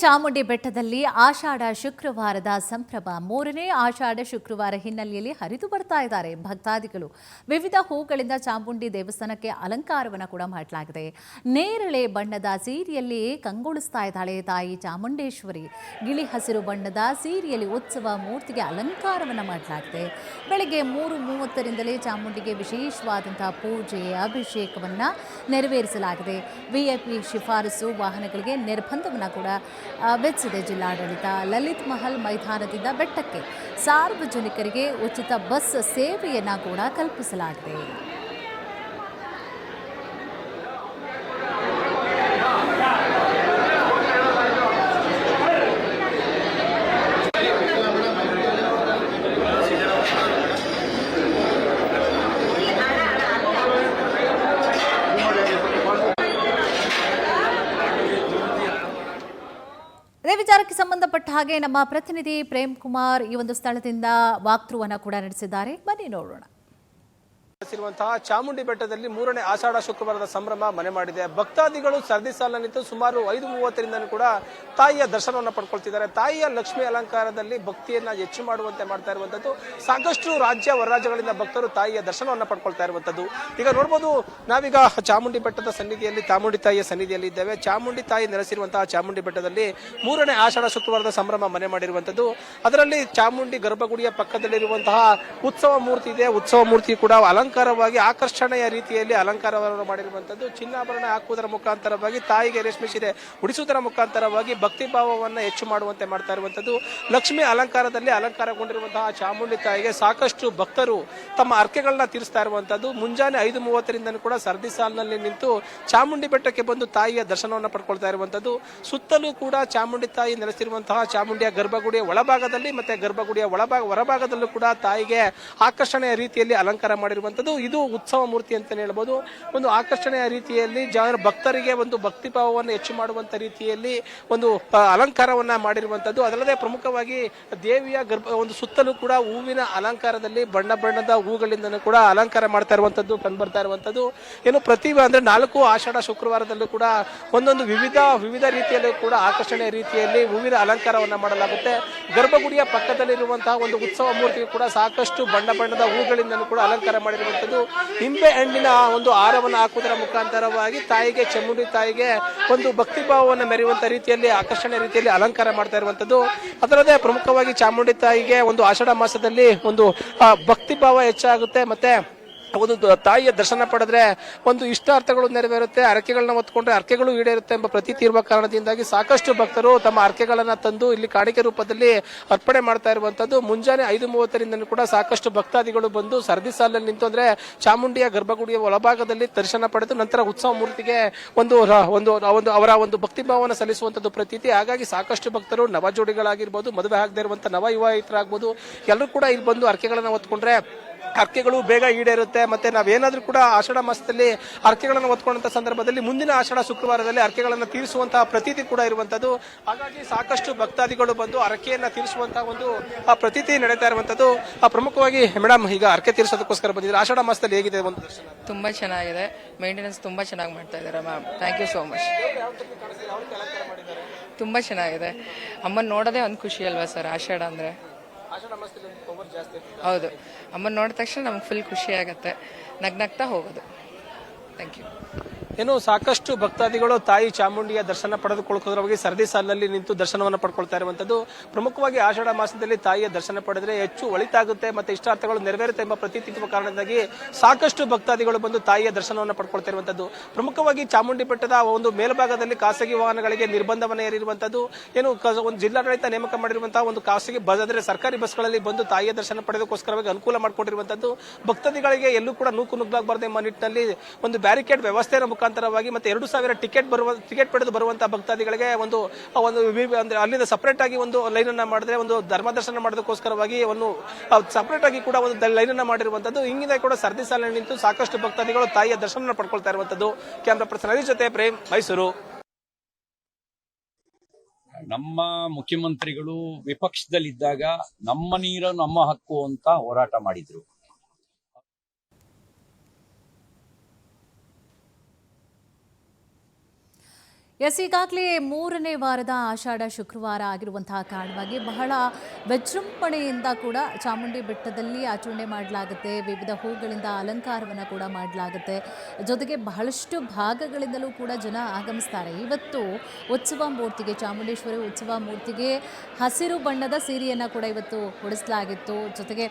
ಚಾಮುಂಡಿ ಬೆಟ್ಟದಲ್ಲಿ ಆಷಾಢ ಶುಕ್ರವಾರದ ಸಂಭ್ರಮ. ಮೂರನೇ ಆಷಾಢ ಶುಕ್ರವಾರ ಹಿನ್ನೆಲೆಯಲ್ಲಿ ಹರಿದು ಬರ್ತಾ ಇದ್ದಾರೆ ಭಕ್ತಾದಿಗಳು. ವಿವಿಧ ಹೂಗಳಿಂದ ಚಾಮುಂಡಿ ದೇವಸ್ಥಾನಕ್ಕೆ ಅಲಂಕಾರವನ್ನು ಕೂಡ ಮಾಡಲಾಗಿದೆ. ನೇರಳೆ ಬಣ್ಣದ ಸೀರೆಯಲ್ಲಿ ಕಂಗೊಳಿಸ್ತಾ ಇದ್ದಾಳೆ ತಾಯಿ ಚಾಮುಂಡೇಶ್ವರಿ. ಗಿಳಿ ಹಸಿರು ಬಣ್ಣದ ಸೀರೆಯಲ್ಲಿ ಉತ್ಸವ ಮೂರ್ತಿಗೆ ಅಲಂಕಾರವನ್ನು ಮಾಡಲಾಗಿದೆ. ಬೆಳಗ್ಗೆ 3:30ರಿಂದಲೇ ಚಾಮುಂಡಿಗೆ ವಿಶೇಷವಾದಂತಹ ಪೂಜೆ ಅಭಿಷೇಕವನ್ನು ನೆರವೇರಿಸಲಾಗಿದೆ. ವಿಐಪಿ ಶಿಫಾರಸು ವಾಹನಗಳಿಗೆ ನಿರ್ಬಂಧವನ್ನು ಕೂಡ ವಿಧಿಸಿದೆ ಜಿಲ್ಲಾಡಳಿತ. ಲಲಿತ್ ಮಹಲ್ ಮೈದಾನದಿಂದ ಬೆಟ್ಟಕ್ಕೆ ಸಾರ್ವಜನಿಕರಿಗೆ ಉಚಿತ ಬಸ್ ಸೇವೆಯನ್ನು ಕೂಡ ಕಲ್ಪಿಸಲಾಗಿದೆ. ಇದೇ ವಿಚಾರಕ್ಕೆ ಸಂಬಂಧಪಟ್ಟ ಹಾಗೆ ನಮ್ಮ ಪ್ರತಿನಿಧಿ ಪ್ರೇಮ್ ಕುಮಾರ್ ಈ ಒಂದು ಸ್ಥಳದಿಂದ ವಾಕ್ಥ್ರೂವನ್ನು ಕೂಡ ನಡೆಸಿದ್ದಾರೆ. ಬನ್ನಿ ನೋಡೋಣ. ಚಾಮುಂಡಿ ಬೆಟ್ಟದಲ್ಲಿ ಮೂರನೇ ಆಷಾಢ ಶುಕ್ರವಾರದ ಸಂಭ್ರಮ ಮನೆ ಮಾಡಿದೆ. ಭಕ್ತಾದಿಗಳು ಸರದಿ ಸಾಲಿನಿಂದ ಸುಮಾರು 5:30ರಿಂದ ಕೂಡ ತಾಯಿಯ ದರ್ಶನವನ್ನು ಪಡ್ಕೊಳ್ತಿದ್ದಾರೆ. ತಾಯಿಯ ಲಕ್ಷ್ಮಿ ಅಲಂಕಾರದಲ್ಲಿ ಭಕ್ತಿಯನ್ನ ಹೆಚ್ಚು ಮಾಡುವಂತೆ ಮಾಡ್ತಾ ಇರುವಂತದ್ದು. ಸಾಕಷ್ಟು ರಾಜ್ಯ ಹೊರ ರಾಜ್ಯಗಳಿಂದ ಭಕ್ತರು ತಾಯಿಯ ದರ್ಶನವನ್ನು ಪಡ್ಕೊಳ್ತಾ ಇರುವಂತದ್ದು. ಈಗ ನೋಡಬಹುದು, ನಾವೀಗ ಚಾಮುಂಡಿ ಬೆಟ್ಟದ ಸನ್ನಿಧಿಯಲ್ಲಿ ಚಾಮುಂಡಿ ತಾಯಿಯ ಸನ್ನಿಧಿಯಲ್ಲಿ ಇದ್ದೇವೆ. ಚಾಮುಂಡಿ ತಾಯಿ ನೆಲೆಸಿರುವಂತಹ ಚಾಮುಂಡಿ ಬೆಟ್ಟದಲ್ಲಿ ಮೂರನೇ ಆಷಾಢ ಶುಕ್ರವಾರದ ಸಂಭ್ರಮ ಮನೆ ಮಾಡಿರುವಂತದ್ದು. ಅದರಲ್ಲಿ ಚಾಮುಂಡಿ ಗರ್ಭಗುಡಿಯ ಪಕ್ಕದಲ್ಲಿರುವಂತಹ ಉತ್ಸವ ಮೂರ್ತಿ ಇದೆ. ಉತ್ಸವ ಮೂರ್ತಿ ಕೂಡ ಅಲಂಕಾರವಾಗಿ ಆಕರ್ಷಣೆಯ ರೀತಿಯಲ್ಲಿ ಅಲಂಕಾರವನ್ನು ಮಾಡಿರುವಂತದ್ದು. ಚಿನ್ನಾಭರಣ ಹಾಕುವುದರ ಮುಖಾಂತರವಾಗಿ ತಾಯಿಗೆ ರೇಷ್ಮೆ ಸೀರೆ ಉಡಿಸುವುದರ ಮುಖಾಂತರವಾಗಿ ಭಕ್ತಿ ಭಾವವನ್ನ ಹೆಚ್ಚು ಮಾಡುವಂತೆ ಮಾಡ್ತಾ ಇರುವಂತದ್ದು. ಲಕ್ಷ್ಮಿ ಅಲಂಕಾರದಲ್ಲಿ ಅಲಂಕಾರಗೊಂಡಿರುವಂತಹ ಚಾಮುಂಡಿ ತಾಯಿಗೆ ಸಾಕಷ್ಟು ಭಕ್ತರು ತಮ್ಮ ಅರ್ಕೆಗಳನ್ನ ತೀರಿಸ್ತಾ ಇರುವಂತದ್ದು. ಮುಂಜಾನೆ 5:30ರಿಂದ ಕೂಡ ಸರದಿ ಸಾಲಿನಲ್ಲಿ ನಿಂತು ಚಾಮುಂಡಿ ಬೆಟ್ಟಕ್ಕೆ ಬಂದು ತಾಯಿಯ ದರ್ಶನವನ್ನು ಪಡ್ಕೊಳ್ತಾ ಇರುವಂತದ್ದು. ಸುತ್ತಲೂ ಕೂಡ ಚಾಮುಂಡಿ ತಾಯಿ ನೆಲೆಸಿರುವಂತಹ ಚಾಮುಂಡಿಯ ಗರ್ಭಗುಡಿಯ ಒಳಭಾಗದಲ್ಲಿ ಮತ್ತೆ ಗರ್ಭಗುಡಿಯ ಹೊರಭಾಗದಲ್ಲೂ ಕೂಡ ತಾಯಿಗೆ ಆಕರ್ಷಣೆಯ ರೀತಿಯಲ್ಲಿ ಅಲಂಕಾರ ಮಾಡಿರುವಂತದ್ದು. ಇದು ಉತ್ಸವ ಮೂರ್ತಿ ಅಂತ ಹೇಳಬಹುದು. ಒಂದು ಆಕರ್ಷಣೆಯ ರೀತಿಯಲ್ಲಿ ಭಕ್ತರಿಗೆ ಒಂದು ಭಕ್ತಿ ಭಾವವನ್ನು ಹೆಚ್ಚು ಮಾಡುವಂತ ರೀತಿಯಲ್ಲಿ ಒಂದು ಅಲಂಕಾರವನ್ನ ಮಾಡಿರುವಂತದ್ದು. ಅದಲ್ಲದೆ ಪ್ರಮುಖವಾಗಿ ದೇವಿಯ ಒಂದು ಸುತ್ತಲೂ ಕೂಡ ಹೂವಿನ ಅಲಂಕಾರದಲ್ಲಿ ಬಣ್ಣ ಬಣ್ಣದ ಹೂಗಳಿಂದ ಕೂಡ ಅಲಂಕಾರ ಮಾಡ್ತಾ ಇರುವಂತದ್ದು ಕಂಡುಬರ್ತಾ ಇರುವಂತದ್ದು. ಏನು ಪ್ರತಿ ಅಂದ್ರೆ 4 ಆಷಾಢ ಶುಕ್ರವಾರದಲ್ಲೂ ಕೂಡ ಒಂದೊಂದು ವಿವಿಧ ರೀತಿಯಲ್ಲೂ ಕೂಡ ಆಕರ್ಷಣೆಯ ರೀತಿಯಲ್ಲಿ ಹೂವಿನ ಅಲಂಕಾರವನ್ನ ಮಾಡಲಾಗುತ್ತೆ. ಗರ್ಭಗುಡಿಯ ಪಕ್ಕದಲ್ಲಿರುವಂತಹ ಒಂದು ಉತ್ಸವ ಮೂರ್ತಿಗೆ ಕೂಡ ಸಾಕಷ್ಟು ಬಣ್ಣ ಬಣ್ಣದ ಹೂಗಳಿಂದ ಕೂಡ ಅಲಂಕಾರ ಮಾಡಿರುವಂತದ್ದು. ನಿಂಬೆ ಹಣ್ಣಿನ ಒಂದು ಹಾರವನ್ನು ಹಾಕುವುದರ ಮುಖಾಂತರವಾಗಿ ತಾಯಿಗೆ ಚಾಮುಂಡಿ ತಾಯಿಗೆ ಒಂದು ಭಕ್ತಿ ಭಾವವನ್ನು ಮೆರೆಯುವಂತ ರೀತಿಯಲ್ಲಿ ಆಕರ್ಷಣೆ ರೀತಿಯಲ್ಲಿ ಅಲಂಕಾರ ಮಾಡ್ತಾ ಇರುವಂತದ್ದು. ಅದಲ್ಲದೆ ಪ್ರಮುಖವಾಗಿ ಚಾಮುಂಡಿ ತಾಯಿಗೆ ಒಂದು ಆಷಾಢ ಮಾಸದಲ್ಲಿ ಒಂದು ಭಕ್ತಿ ಭಾವ ಹೆಚ್ಚಾಗುತ್ತೆ. ಮತ್ತೆ ಒಂದು ತಾಯಿಯ ದರ್ಶನ ಪಡೆದ್ರೆ ಒಂದು ಇಷ್ಟಾರ್ಥಗಳು ನೆರವೇರುತ್ತೆ. ಅರಕೆಗಳನ್ನ ಹೊತ್ಕೊಂಡ್ರೆ ಅರಕೆಗಳು ಈಡೇರುತ್ತೆ ಎಂಬ ಪ್ರತೀತಿ ಇರುವ ಕಾರಣದಿಂದಾಗಿ ಸಾಕಷ್ಟು ಭಕ್ತರು ತಮ್ಮ ಅರಕೆಗಳನ್ನ ತಂದು ಇಲ್ಲಿ ಕಾಣಿಕೆ ರೂಪದಲ್ಲಿ ಅರ್ಪಣೆ ಮಾಡ್ತಾ ಇರುವಂತದ್ದು. ಮುಂಜಾನೆ 5:30ರಿಂದ ಕೂಡ ಸಾಕಷ್ಟು ಭಕ್ತಾದಿಗಳು ಬಂದು ಸರದಿ ಸಾಲಿನಲ್ಲಿ ನಿಂತು ಅಂದ್ರೆ ಚಾಮುಂಡಿಯ ಗರ್ಭಗುಡಿಯ ಒಳಭಾಗದಲ್ಲಿ ದರ್ಶನ ಪಡೆದು ನಂತರ ಉತ್ಸವ ಮೂರ್ತಿಗೆ ಒಂದು ಅವರ ಒಂದು ಭಕ್ತಿ ಭಾವನ ಸಲ್ಲಿಸುವಂತದ್ದು ಪ್ರತೀತಿ. ಹಾಗಾಗಿ ಸಾಕಷ್ಟು ಭಕ್ತರು ನವ ಜೋಡಿಗಳಾಗಿರ್ಬೋದು, ಮದುವೆ ಆಗದೆ ಇರುವಂತಹ ನವ ವಿವಾಹಿತರಾಗ್ಬೋದು, ಎಲ್ಲರೂ ಕೂಡ ಇಲ್ಲಿ ಬಂದು ಅರಕೆಗಳನ್ನ ಹೊತ್ಕೊಂಡ್ರೆ ಅರ್ಕೆಗಳು ಬೇಗ ಈಡೇರುತ್ತೆ. ಮತ್ತೆ ನಾವೇನಾದ್ರೂ ಕೂಡ ಆಷಾಢ ಮಾಸದಲ್ಲಿ ಅರ್ಕೆಗಳನ್ನು ಹೊತ್ಕೊಂಡಂತ ಸಂದರ್ಭದಲ್ಲಿ ಮುಂದಿನ ಆಷಾಢ ಶುಕ್ರವಾರದಲ್ಲಿ ಅರ್ಕೆಗಳನ್ನು ತೀರಿಸುವಂತಹ ಪ್ರತೀತಿ ಕೂಡ ಇರುವಂತದ್ದು. ಹಾಗಾಗಿ ಸಾಕಷ್ಟು ಭಕ್ತಾದಿಗಳು ಬಂದು ಅರ್ಕೆಯನ್ನ ತೀರಿಸುವಂತಹ ಒಂದು ಪ್ರತೀತಿ ನಡೀತಾ ಇರುವಂತದ್ದು. ಪ್ರಮುಖವಾಗಿ ಮೇಡಮ್, ಈಗ ಅರ್ಕೆ ತೀರಿಸೋದಕ್ಕೋಸ್ಕರ ಬಂದಿದ್ರೆ ಆಷಾಢ ಮಾಸದಲ್ಲಿ ಹೇಗಿದೆ ಒಂದು ದರ್ಶನ? ತುಂಬಾ ಚೆನ್ನಾಗಿದೆ, ಮೇಂಟೆನೆನ್ಸ್ ತುಂಬಾ ಚೆನ್ನಾಗಿ ಮಾಡ್ತಾ ಇದ್ದಾರೆ ma'am. Thank you so much. ತುಂಬಾ ಚೆನ್ನಾಗಿದೆ. ಅಮ್ಮನ್ ನೋಡೋದೇ ಒಂದು ಖುಷಿ ಅಲ್ವಾ ಸರ್, ಆಷಾಢ ಅಂದ್ರೆ. ಹೌದು, ಅಮ್ಮನ ನೋಡಿದ ತಕ್ಷಣ ನಮ್ಗೆ ಫುಲ್ ಖುಷಿ ಆಗುತ್ತೆ, ನಗ್ನಗ್ತಾ ಹೋಗೋದು. Thank you. ಏನು ಸಾಕಷ್ಟು ಭಕ್ತಾದಿಗಳು ತಾಯಿ ಚಾಮುಂಡಿಯ ದರ್ಶನ ಪಡೆದುಕೊಳ್ಳೋದ್ರವಾಗಿ ಸರದಿ ಸಾಲಿನಲ್ಲಿ ನಿಂತು ದರ್ಶನವನ್ನು ಪಡ್ಕೊಳ್ತಾ ಇರುವಂತದ್ದು. ಪ್ರಮುಖವಾಗಿ ಆಷಾಢ ಮಾಸದಲ್ಲಿ ತಾಯಿಯ ದರ್ಶನ ಪಡೆದ್ರೆ ಹೆಚ್ಚು ಒಳಿತಾಗುತ್ತೆ ಮತ್ತೆ ಇಷ್ಟಾರ್ಥಗಳು ನೆರವೇರುತ್ತೆ ಎಂಬ ಪ್ರತೀತಿ ಇರುವ ಕಾರಣದಿಂದಾಗಿ ಸಾಕಷ್ಟು ಭಕ್ತಾದಿಗಳು ಬಂದು ತಾಯಿಯ ದರ್ಶನವನ್ನು ಪಡ್ಕೊಳ್ತಾ ಇರುವಂತದ್ದು. ಪ್ರಮುಖವಾಗಿ ಚಾಮುಂಡಿ ಬೆಟ್ಟದ ಒಂದು ಮೇಲ್ಭಾಗದಲ್ಲಿ ಖಾಸಗಿ ವಾಹನಗಳಿಗೆ ನಿರ್ಬಂಧವನ್ನು ಹೇರಿರುವಂತದ್ದು. ಏನು ಒಂದು ಜಿಲ್ಲಾಡಳಿತ ನೇಮಕ ಮಾಡಿರುವಂತಹ ಒಂದು ಖಾಸಗಿ ಬಸ್ ಅಂದ್ರೆ ಸರ್ಕಾರಿ ಬಸ್ಗಳಲ್ಲಿ ಬಂದು ತಾಯಿಯ ದರ್ಶನ ಪಡೆದಕ್ಕೋಸ್ಕರವಾಗಿ ಅನುಕೂಲ ಮಾಡಿಕೊಂಡಿರುವಂತದ್ದು. ಭಕ್ತಾದಿಗಳಿಗೆ ಎಲ್ಲೂ ಕೂಡ ನುಗ್ಗಲಾಗಬಾರದು ಎಂಬ ನಿಟ್ಟಿನಲ್ಲಿ ಒಂದು ಬ್ಯಾರಿಕೇಡ್ ವ್ಯವಸ್ಥೆಯ ಮುಖಾಂತರವಾಗಿ ಮತ್ತೆ 2,000 ಟಿಕೆಟ್ ಪಡೆದು ಬರುವಂತಹ ಭಕ್ತಾದಿಗಳಿಗೆ ಒಂದು ಅಂದ್ರೆ ಅಲ್ಲಿಂದ ಸಪರೇಟ್ ಆಗಿ ಒಂದು ಲೈನ್ ಅನ್ನ ಮಾಡಿದ್ರೆ ಒಂದು ಧರ್ಮ ದರ್ಶನ ಮಾಡೋದಕ್ಕೋಸ್ಕರವಾಗಿ ಒಂದು ಸಪರೇಟ್ ಆಗಿ ಕೂಡ ಒಂದು ಲೈನ್ ಅನ್ನ ಮಾಡಿರುವಂತದ್ದು. ಹಿಂಗಿನ ಕೂಡ ಸರದಿ ಸಾಲಿನಲ್ಲಿ ನಿಂತು ಸಾಕಷ್ಟು ಭಕ್ತಾದಿಗಳು ತಾಯಿಯ ದರ್ಶನ ಪಡ್ಕೊಳ್ತಾ ಇರುವಂತದ್ದು. ಕ್ಯಾಮ್ರಾ ಪರ್ಸನ್ ಹರೀಶ್ ಜೊತೆ ಪ್ರೇಮ್, ಮೈಸೂರು. ನಮ್ಮ ಮುಖ್ಯಮಂತ್ರಿಗಳು ವಿಪಕ್ಷದಲ್ಲಿದ್ದಾಗ ನಮ್ಮ ನೀರು ನಮ್ಮ ಹಕ್ಕು ಅಂತ ಹೋರಾಟ ಮಾಡಿದ್ರು. ಎಸ್, ಈಗಾಗಲೇ 3ನೇ ವಾರದ ಆಷಾಢ ಶುಕ್ರವಾರ ಆಗಿರುವಂತಹ ಕಾರಣವಾಗಿ ಬಹಳ ವಿಜೃಂಭಣೆಯಿಂದ ಕೂಡ ಚಾಮುಂಡಿ ಬೆಟ್ಟದಲ್ಲಿ ಆಚರಣೆ ಮಾಡಲಾಗುತ್ತೆ. ವಿವಿಧ ಹೂಗಳಿಂದ ಅಲಂಕಾರವನ್ನು ಕೂಡ ಮಾಡಲಾಗುತ್ತೆ. ಜೊತೆಗೆ ಬಹಳಷ್ಟು ಭಾಗಗಳಿಂದಲೂ ಕೂಡ ಜನ ಆಗಮಿಸ್ತಾರೆ. ಇವತ್ತು ಉತ್ಸವ ಮೂರ್ತಿಗೆ, ಚಾಮುಂಡೇಶ್ವರಿ ಉತ್ಸವ ಮೂರ್ತಿಗೆ ಹಸಿರು ಬಣ್ಣದ ಸೀರೆಯನ್ನು ಕೂಡ ಇವತ್ತು ಉಡಿಸಲಾಗಿತ್ತು. ಜೊತೆಗೆ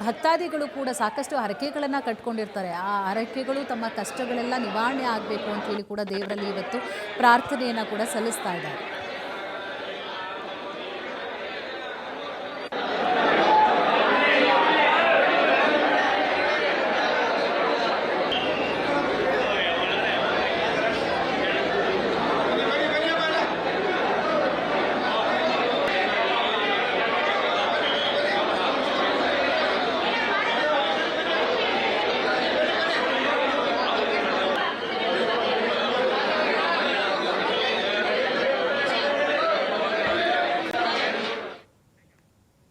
ಭಕ್ತಾದಿಗಳು ಕೂಡ ಸಾಕಷ್ಟು ಹರಕೆಗಳನ್ನು ಕಟ್ಕೊಂಡಿರ್ತಾರೆ. ಆ ಹರಕೆಗಳು ತಮ್ಮ ಕಷ್ಟಗಳೆಲ್ಲ ನಿವಾರಣೆ ಆಗಬೇಕು ಅಂತ ಹೇಳಿ ಕೂಡ ದೇವರಲ್ಲಿ ಇವತ್ತು ಪ್ರಾರ್ಥನೆಯನ್ನು ಕೂಡ ಸಲ್ಲಿಸ್ತಾ ಇದ್ದಾರೆ.